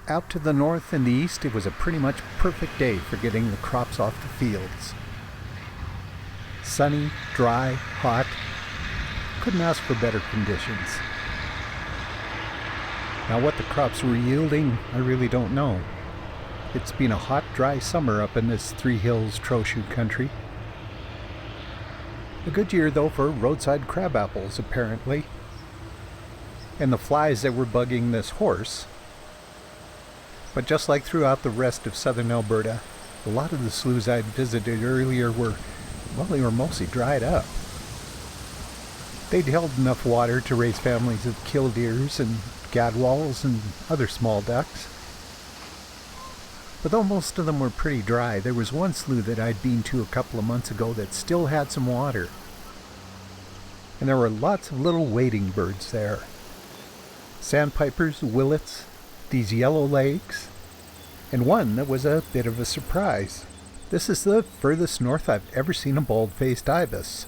Out to the north and the east, it was a pretty much perfect day for getting the crops off the fields. Sunny, dry, hot. Couldn't ask for better conditions. Now what the crops were yielding, I really don't know. It's been a hot, dry summer up in this Three Hills Trochu country. A good year though for roadside crab apples, apparently. And the flies that were bugging this horse. But just like throughout the rest of southern Alberta, a lot of the sloughs I'd visited earlier were mostly dried up. They'd held enough water to raise families of killdeers and gadwalls and other small ducks. But though most of them were pretty dry, there was one slough that I'd been to a couple of months ago that still had some water. And there were lots of little wading birds there. Sandpipers, willets, these yellow legs, and one that was a bit of a surprise. This is the furthest north I've ever seen a bald-faced ibis.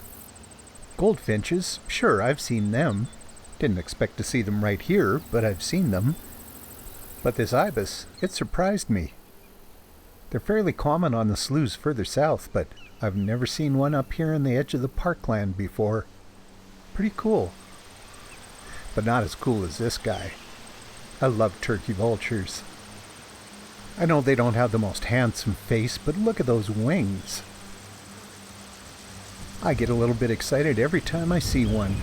Goldfinches, sure, I've seen them. Didn't expect to see them right here, but I've seen them. But this ibis, it surprised me. They're fairly common on the sloughs further south, but I've never seen one up here on the edge of the parkland before. Pretty cool. But not as cool as this guy. I love turkey vultures. I know they don't have the most handsome face, but look at those wings. I get a little bit excited every time I see one.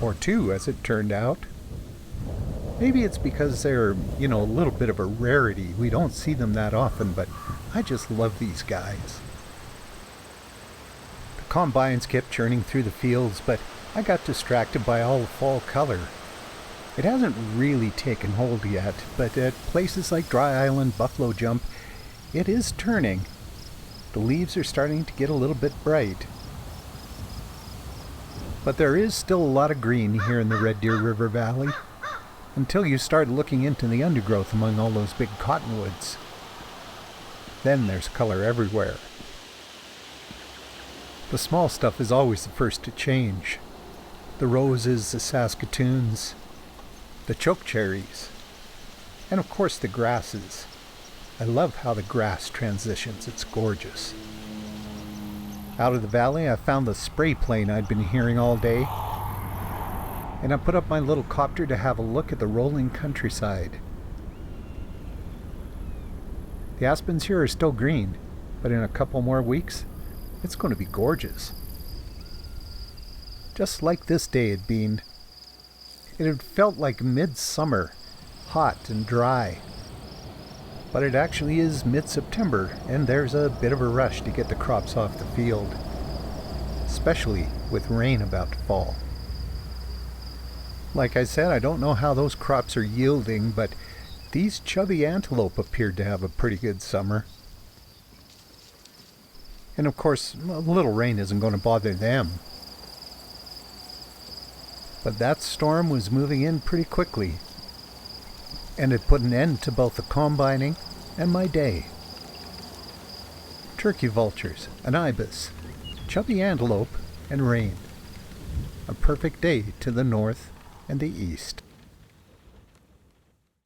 Or two, as it turned out. Maybe it's because they're, a little bit of a rarity. We don't see them that often, but I just love these guys. The combines kept churning through the fields, but I got distracted by all the fall color. It hasn't really taken hold yet, but at places like Dry Island, Buffalo Jump, it is turning. The leaves are starting to get a little bit bright. But there is still a lot of green here in the Red Deer River Valley, until you start looking into the undergrowth among all those big cottonwoods. Then there's color everywhere. The small stuff is always the first to change. The roses, the saskatoons, the chokecherries, and of course the grasses. I love how the grass transitions. It's gorgeous. Out of the valley, I found the spray plane I'd been hearing all day, and I put up my little copter to have a look at the rolling countryside. The aspens here are still green, but in a couple more weeks, it's going to be gorgeous. Just like this day had been. It had felt like midsummer, hot and dry. But it actually is mid-September, and there's a bit of a rush to get the crops off the field, especially with rain about to fall. Like I said, I don't know how those crops are yielding, but these chubby antelope appeared to have a pretty good summer. And of course, a little rain isn't going to bother them. But that storm was moving in pretty quickly, and it put an end to both the combining and my day. Turkey vultures, an ibis, chubby antelope, and rain. A perfect day to the north and the east.